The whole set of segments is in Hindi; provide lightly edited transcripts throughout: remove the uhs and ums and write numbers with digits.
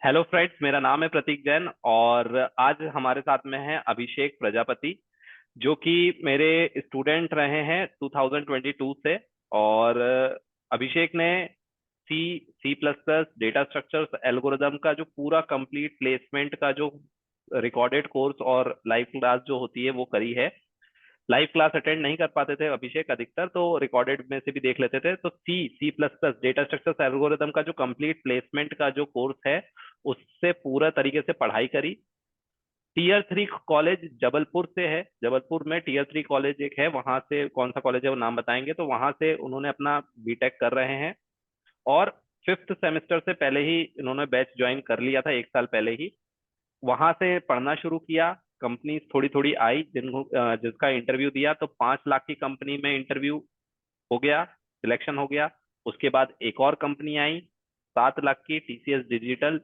हेलो फ्रेंड्स, मेरा नाम है प्रतीक जैन और आज हमारे साथ में है अभिषेक प्रजापति, जो कि मेरे स्टूडेंट रहे हैं 2022 से। और अभिषेक ने C C plus plus data structures algorithm का जो पूरा कंप्लीट प्लेसमेंट का जो रिकॉर्डेड कोर्स और लाइव क्लास जो होती है वो करी है। लाइव क्लास अटेंड नहीं कर पाते थे अभिषेक अधिकतर, तो रिकॉर्डेड में से भी देख लेते थे। तो C C plus plus data structures algorithm का जो कंप्लीट प्लेसमेंट का जो कोर्स है उससे पूरा तरीके से पढ़ाई करी। टीयर 3 कॉलेज जबलपुर से है। जबलपुर में टीयर 3 कॉलेज एक है, वहां से कौन सा कॉलेज है वो नाम बताएंगे। तो वहां से उन्होंने अपना बीटेक कर रहे हैं और 5th सेमेस्टर से पहले ही इन्होंने बैच ज्वाइन कर लिया था, 1 साल पहले ही। वहां से पढ़ना शुरू किया। कंपनी थोड़ी थोड़ी आई जिसका इंटरव्यू दिया तो 5 लाख की कंपनी में इंटरव्यू हो गया, सिलेक्शन हो गया। उसके बाद एक और कंपनी आई 7 लाख की, टीसीएस डिजिटल,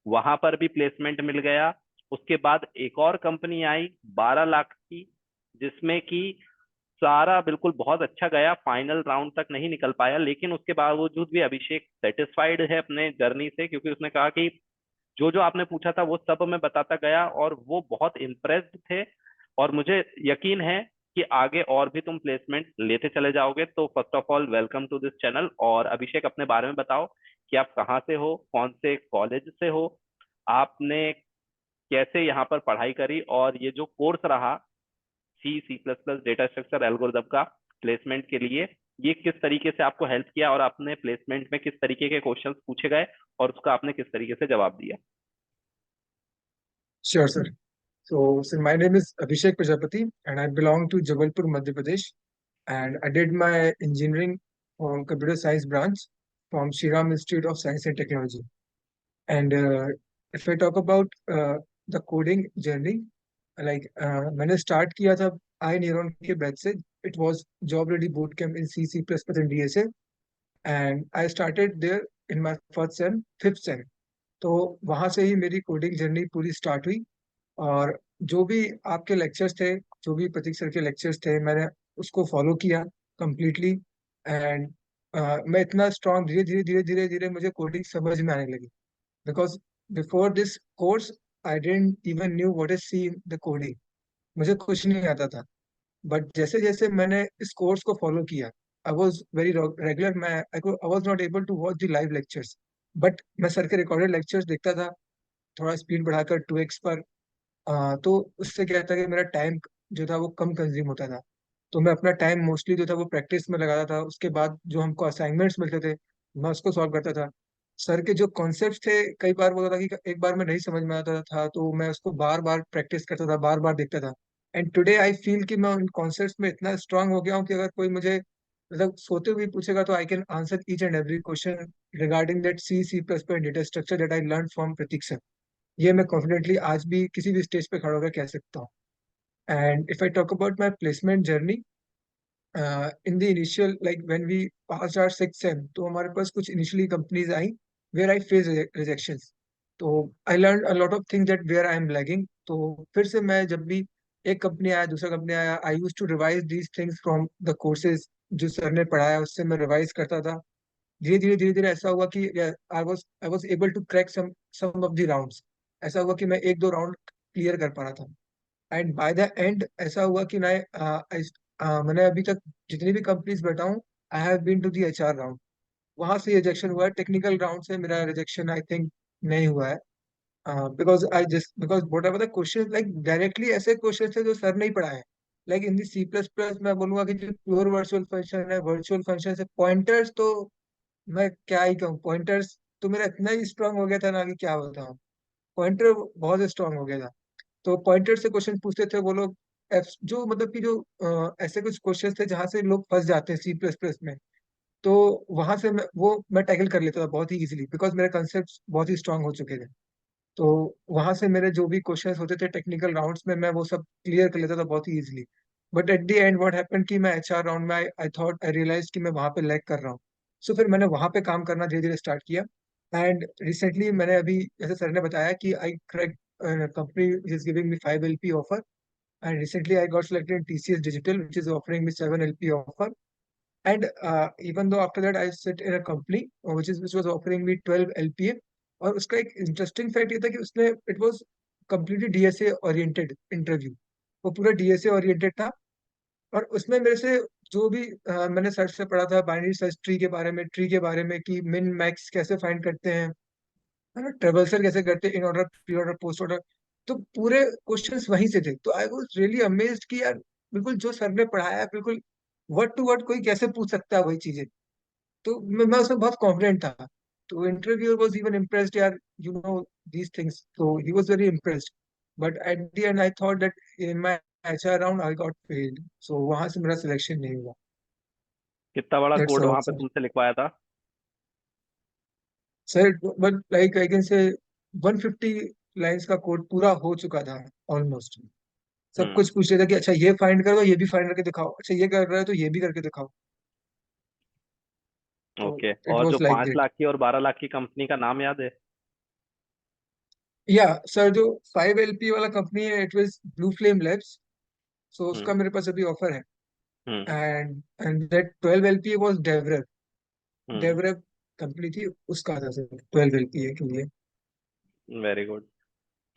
वहां पर भी प्लेसमेंट मिल गया। उसके बाद एक और कंपनी आई 12 लाख की, जिसमें कि सारा बिल्कुल बहुत अच्छा गया, फाइनल राउंड तक नहीं निकल पाया। लेकिन उसके बावजूद भी अभिषेक सेटिस्फाइड है अपने जर्नी से, क्योंकि उसने कहा कि जो जो आपने पूछा था वो सब मैं बताता गया और वो बहुत इम्प्रेस्ड थे। और मुझे यकीन है कि आगे और भी तुम प्लेसमेंट लेते चले जाओगे। तो first of all welcome to this channel. और अभिषेक, अपने बारे में बताओ कि आप कहाँ से हो, कौन से कॉलेज से हो, आपने कैसे यहाँ पर पढ़ाई करी, और ये जो कोर्स रहा C C plus plus data structure algorithm का प्लेसमेंट के लिए, ये किस तरीके से आपको हेल्प किया, और आपने प्लेसमेंट में किस तरीके के क्वेश्चंस पूछे गए और उसका आपने किस तरीके से जवाब दिया। Sure, sir. So my name is Abhishek Prajapati, and I belong to Jabalpur, Madhya Pradesh. And I did my engineering from computer science branch from Shriram Institute of Science and Technology. And if I talk about the coding journey, मैंने start किया था iNeuron के batch से. It was job ready boot camp in C, C++ and DSA, and I started there in my first sem, fifth sem. तो वहां से ही मेरी कोडिंग जर्नी पूरी स्टार्ट हुई। और जो भी आपके लेक्चर्स थे, जो भी प्रतीक सर के लेक्चर्स थे, मैंने उसको फॉलो किया कंप्लीटली। एंड मैं इतना स्ट्रांग, धीरे धीरे धीरे धीरे धीरे मुझे कोडिंग समझ में आने लगी। Because before this course I didn't even knew what is C in the coding. मुझे कुछ नहीं आता था। बट जैसे जैसे मैंने इस कोर्स को फॉलो किया, आई वॉज वेरी रेगुलर। मैं I was not able to watch the live lectures, but मैं सर के रिकॉर्डेड लेक्चर्स देखता था, थोड़ा स्पीड बढ़ाकर 2x पर। तो उससे क्या था कि मेरा टाइम जो था वो कम कंज्यूम होता था। तो मैं अपना टाइम मोस्टली जो था वो प्रैक्टिस में लगाता था। उसके बाद जो हमको असाइनमेंट्स मिलते थे, मैं उसको सॉल्व करता था। सर के जो कॉन्सेप्ट्स थे, कई बार वो होता था कि एक बार में नहीं समझ में आता था, तो मैं उसको बार बार प्रैक्टिस करता था, बार बार देखता था। एंड टुडे आई फील कि मैं उन कॉन्सेप्ट्स में इतना स्ट्रांग हो गया हूँ कि अगर कोई मुझे मतलब सोते हुए पूछेगा तो I can answer each and every question regarding that C C plus plus data structure that I learn from Prateek sir. ये मैं कॉन्फिडेंटली आज भी किसी भी स्टेज पे खड़ा होकर कह सकता हूँ। And if I talk about my placement journey, in the initial like when we pass our six sem, तो हमारे पास कुछ initially companies I where I face rejections. तो I learn a lot of things that where I am lagging. तो फिर से मैं जब भी एक कंपनी आया, दूसरा कंपनी आया, I use to revise these things from the courses जो सर ने पढ़ाया, उससे मैं रिवाइज करता था। धीरे धीरे ऐसा हुआ कि I was able to crack some of the rounds. ऐसा हुआ कि मैं एक दो राउंड क्लियर कर पा रहा था। एंड बाय द एंड ऐसा हुआ कि मैंने अभी तक जितनी भी कंपनीज बैठा हूँ, I have been to the HR round. वहां से रिजेक्शन हुआ है, टेक्निकल राउंड से मेरा रिजेक्शन आई थिंक नहीं हुआ है। Because what ever the question, like directly ऐसे क्वेश्चन थे जो सर नहीं पढ़ाए। लाइक इन दी C++ मैं बोलूंगा कि जो प्योर वर्चुअल फंक्शन है, वर्चुअल फंक्शन से पॉइंटर्स, तो मैं क्या ही कहूँ। पॉइंटर्स तो मेरा इतना ही स्ट्रांग हो गया था ना कि क्या बताऊँ। पॉइंटर बहुत स्ट्रांग हो गया था। तो पॉइंटर से क्वेश्चन पूछते थे वो लोग। जो मतलब कि जो ऐसे कुछ क्वेश्चन थे जहाँ से लोग फंस जाते हैं C++ में। तो वहां से मैं टैकल कर लेता था बहुत ही इजीली, बिकॉज मेरे कंसेप्ट बहुत ही स्ट्रांग हो चुके थे। तो वहां से मेरे जो भी क्वेश्चन होते थे टेक्निकल राउंड्स में, मैं वो सब क्लियर कर लेता था बहुत ही easily. But at the end what happened कि मैं HR राउंड में आई रियलाइज कि मैं वहां पे लैग कर रहा हूँ। सो फिर मैंने वहां पे काम करना धीरे धीरे स्टार्ट किया। एंड रिसेंटली मैंने अभी, जैसे सर ने बताया कि I crack company is giving me 5 LP offer. And recently I got selected in TCS digital which is offering me 7 LP offer. And even though after that I sit in a company which was offering me 12 LPA, और उसका एक इंटरेस्टिंग फैक्ट ये था कि उसने it was completely DSA oriented interview, वो पूरा डीएसए ओरिएंटेड था। और उसमें मेरे से जो भी मैंने सर्च से पढ़ा था बाइनरी सर्च ट्री के बारे में कि मिन मैक्स कैसे फाइंड करते हैं, है ना, ट्रेवल्सल कैसे करते हैं, in order, pre order, post order, तो पूरे क्वेश्चंस वहीं से थे। तो आई वाज रियली अमेज्ड कि यार बिल्कुल जो सर ने पढ़ाया है, बिल्कुल वर्ड टू वर्ड कोई कैसे पूछ सकता है वही चीजें। तो मैं उसमें बहुत कॉन्फिडेंट था। तो इंटरव्यूअर वाज इवन इम्प्रेस्ड यार, यू नो दीज थिंग्स, तो he was very impressed. But at the end I thought that in my HR round I got failed, so वहां से मेरा सिलेक्शन नहीं हुआ। कितना बड़ा दैट्स कोड ऑल वहां पे सर। तुमसे लिखवाया था? Sir but like I can say 150 lines का कोड पूरा हो चुका था ऑलमोस्ट। सब हम्म। कुछ पूछ रहे थे कि अच्छा ये फाइंड करो, ये भी फाइंड करके दिखाओ, अच्छा ये कर रहा है तो ये भी करके दिखाओ। तो ओके, इट और जो वाज लाइक 5 दैट। लाख की और 12 लाख की कंपनी का नाम याद है? या सर जो 5 LP वाला कंपनी है it was Blue Flame Labs, so hmm. उसका मेरे पास अभी ऑफर है। Hmm. And that 12 LP was DevRev. Hmm. DevRev company थी, उसका था सर 12 LP के लिए। Very good.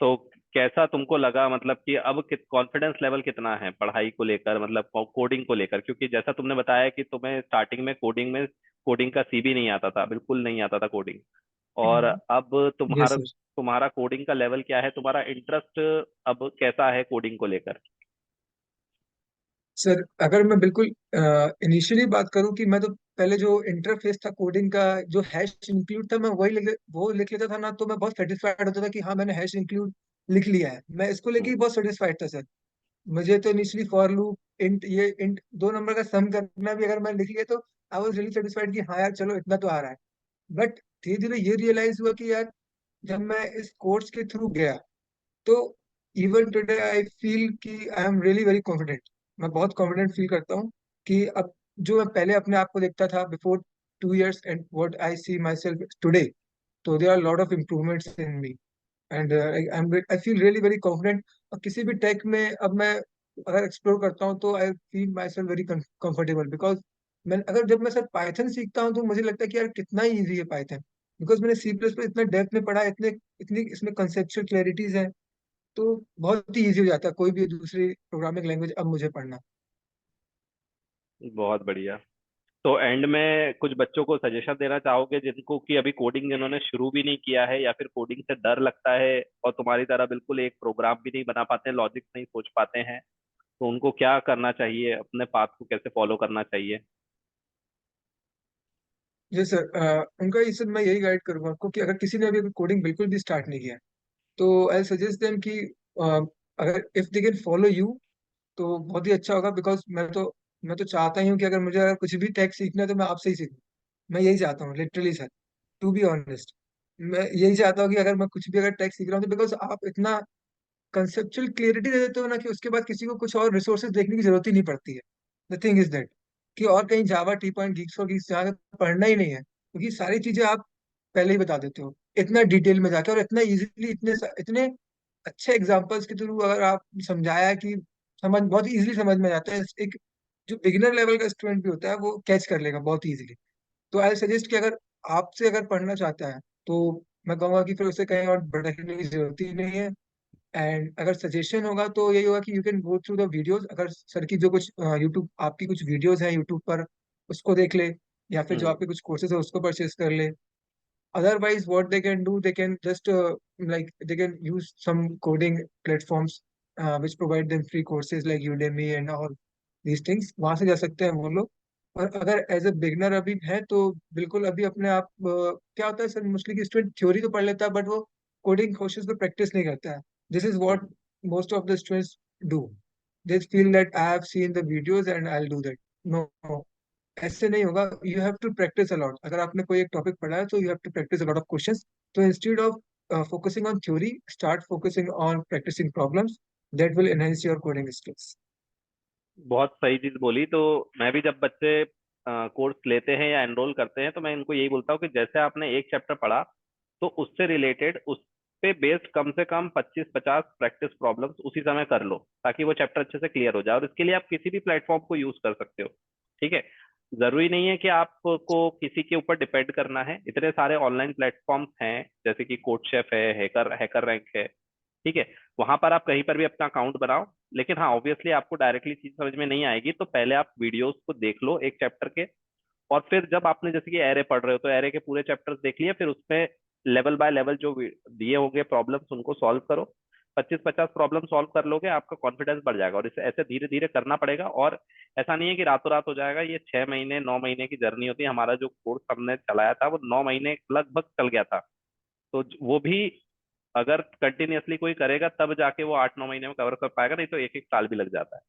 तो कैसा तुमको लगा, मतलब कि अब कॉन्फिडेंस लेवल कितना है पढ़ाई को लेकर, मतलब कोडिंग को लेकर? क्योंकि जैसा तुमने बताया कि तुम्हें स्टार्टिंग में कोडिंग का सी भी नहीं आता था, बिल्कुल नहीं आता था कोडिंग। और अब यस तुम्हारा सर। तुम्हारा कोडिंग का लेवल क्या है, तुम्हारा इंटरेस्ट अब कैसा है कोडिंग को लेकर? सर अगर मैं बिल्कुल इनिशियली बात करूं कि मैं तो पहले जो इंटरफेस था कोडिंग का, जो हैश इंक्लूड था, मैं वो लिख लेता था ना, तो मैं बहुत सेटिस्फाइड होता था कि हाँ मैंने हैश इंक्लूड लिख लिया है, मैं इसको लेके ही हम्म। बहुत सेटिस्फाइड था सर। मुझे तो initially for loop, int 2 number का सम करना भी अगर मैं लिख लिया तो आई वाज रियली सेटिस्फाइड कि हाँ यार चलो इतना तो आ रहा है। बट धीरे धीरे ये रियलाइज हुआ कि यार जब मैं इस कोर्स के थ्रू गया, तो इवन टुडे आई फील कि I am really very confident. मैं बहुत कॉन्फिडेंट फील करता हूँ कि अब जो मैं पहले अपने आप को देखता था before 2 years and what I see myself today, तो there are lot of improvements in me. And I feel really very confident. और किसी भी टेक में अब मैं अगर एक्सप्लोर करता हूँ तो I feel my self very comfortable, because मैं अगर जब मैं सर पाइथन सीखता हूँ तो मुझे लगता है कि यार कितना ही ईजी है पाइथन, बिकॉज मैंने सी प्लस प्लस इतना डेप्थ में पढ़ा है, इतने इतनी इसमें कंसेप्चुअल क्लैरिटीज हैं, तो बहुत ही इजी हो जाता है कोई भी दूसरी प्रोग्रामिंग लैंग्वेज अब मुझे पढ़ना। बहुत बढ़िया। तो एंड में कुछ बच्चों को सजेशन देना चाहोगे जिनको कि अभी कोडिंग जिन्होंने शुरू भी नहीं किया है, या फिर कोडिंग से डर लगता है और तुम्हारी तरह बिल्कुल एक प्रोग्राम भी नहीं बना पाते, लॉजिक नहीं सोच पाते हैं, तो उनको क्या करना चाहिए, अपने पाथ को कैसे फॉलो करना चाहिए? जी सर, उनका ये सर मैं यही गाइड करूंगा आपको कि अगर किसी ने अभी कोडिंग बिल्कुल भी स्टार्ट नहीं किया है, तो आई सजेस्ट देम कि अगर if they can follow you तो बहुत ही अच्छा होगा। बिकॉज मैं तो चाहता ही हूँ कि अगर मुझे अगर कुछ भी टेक सीखना है तो मैं आपसे ही सीखूं। मैं यही चाहता हूँ literally sir, to be honest. मैं यही चाहता हूँ कि अगर मैं कुछ भी अगर टेक सीख रहा हूँ तो बिकॉज आप इतना कंसेप्चुअल क्लियरिटी दे देते हो ना कि उसके बाद किसी को कुछ और रिसोर्सेज देखने की जरूरत ही नहीं पड़ती है। द थिंग इज दैट कि और कहीं जावा टी पॉइंट गीक्स और गीक्स जाकर पढ़ना ही नहीं है, क्योंकि सारी चीजें आप पहले ही बता देते हो इतना डिटेल में जाके, और इतना इजीली, इतने अच्छे एग्जांपल्स के थ्रू अगर आप समझाया कि समझ बहुत इजीली समझ में आता है। एक जो बिगिनर लेवल का स्टूडेंट भी होता है वो कैच कर लेगा बहुत इजीली। तो आई सजेस्ट कि अगर आपसे अगर पढ़ना चाहता है तो मैं कहूँगा कि फिर उसे कहीं और भटकने की जरूरत ही नहीं है। एंड अगर सजेशन होगा तो यही होगा कि you can go through the videos, अगर सर की जो कुछ यूट्यूब आपकी कुछ वीडियोस हैं यूट्यूब पर उसको देख ले, या फिर जो हम्म। आपके कुछ कोर्सेज है उसको परचेज कर ले। Otherwise, what they can do, they can just like they can use some coding platforms which provide them free courses like Udemy and all these things. वहां से जा सकते हैं वो लोग। और अगर एज ए बिगनर अभी है तो बिल्कुल अभी अपने आप क्या होता है सर मोस्टली कि स्टूडेंट थ्योरी तो पढ़ लेता है बट वो कोडिंग क्वेश्चंस पे प्रैक्टिस नहीं करता है। This is what hmm. Most of the students do. They feel that I have seen the videos and I will do that. No, ऐसे नहीं होगा। You have to practice a lot. अगर आपने कोई एक टॉपिक पढ़ा है तो you have to practice a lot of questions. तो instead of focusing on theory, start focusing on practicing problems, that will enhance your coding skills. बहुत सही चीज बोली। तो मैं भी जब बच्चे कोर्स लेते हैं या एनरोल करते हैं तो मैं इनको यही बोलता हूँ कि जैसे आपने एक चैप्टर पढ़ा, तो उससे रिलेटेड उस पे बेस्ड कम से कम 25-50 प्रैक्टिस प्रॉब्लम्स उसी समय कर लो, ताकि वो चैप्टर अच्छे से क्लियर हो जाए। और इसके लिए आप किसी भी प्लेटफॉर्म को यूज कर सकते हो, ठीक है? जरूरी नहीं है कि आपको किसी के ऊपर डिपेंड करना है। इतने सारे ऑनलाइन प्लेटफॉर्म्स हैं, जैसे कि कोडशेफ है, हैकर हैकर रैंक है, ठीक है। वहां पर आप कहीं पर भी अपना अकाउंट बनाओ। लेकिन हाँ, ऑब्वियसली आपको डायरेक्टली चीज समझ में नहीं आएगी, तो पहले आप वीडियोस को देख लो एक चैप्टर के। और फिर जब आपने जैसे कि एरे पढ़ रहे हो तो एरे के पूरे चैप्टर्स देख लिए, फिर उसमें लेवल बाय लेवल जो दिए होंगे प्रॉब्लम्स उनको सॉल्व करो। 25-50 प्रॉब्लम सॉल्व कर लोगे, आपका कॉन्फिडेंस बढ़ जाएगा। और इसे ऐसे धीरे धीरे करना पड़ेगा। और ऐसा नहीं है कि रातों रात हो जाएगा, ये 6 महीने 9 महीने की जर्नी होती है। हमारा जो कोर्स हमने चलाया था वो 9 महीने लगभग चल गया था। तो वो भी अगर कंटिन्यूअसली कोई करेगा तब जाके वो 8-9 महीने में कवर कर पाएगा, नहीं तो एक एक साल भी लग जाता है।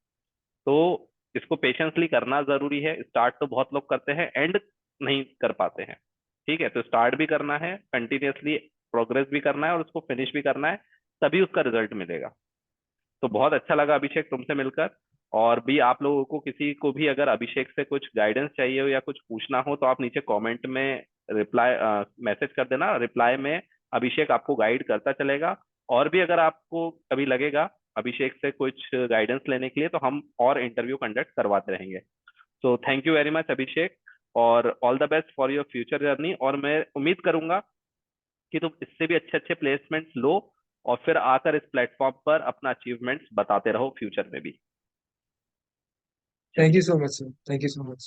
तो इसको पेशेंसली करना जरूरी है। स्टार्ट तो बहुत लोग करते हैं, एंड नहीं कर पाते हैं। ठीक है, तो स्टार्ट भी करना है, कंटिन्यूअसली प्रोग्रेस भी करना है, और उसको फिनिश भी करना है, तभी उसका रिजल्ट मिलेगा। तो बहुत अच्छा लगा अभिषेक तुमसे मिलकर। और भी आप लोगों को किसी को भी अगर अभिषेक से कुछ गाइडेंस चाहिए हो या कुछ पूछना हो तो आप नीचे कमेंट में रिप्लाई मैसेज कर देना। रिप्लाई में अभिषेक आपको गाइड करता चलेगा। और भी अगर आपको कभी लगेगा अभिषेक से कुछ गाइडेंस लेने के लिए, तो हम और इंटरव्यू कंडक्ट करवाते रहेंगे। So thank you very much Abhishek, और all the best for your future journey. और मैं उम्मीद करूंगा कि तुम इससे भी अच्छे अच्छे प्लेसमेंट्स लो, और फिर आकर इस प्लेटफॉर्म पर अपना अचीवमेंट्स बताते रहो फ्यूचर में भी। Thank चलिए, you so much, sir. Thank you so much.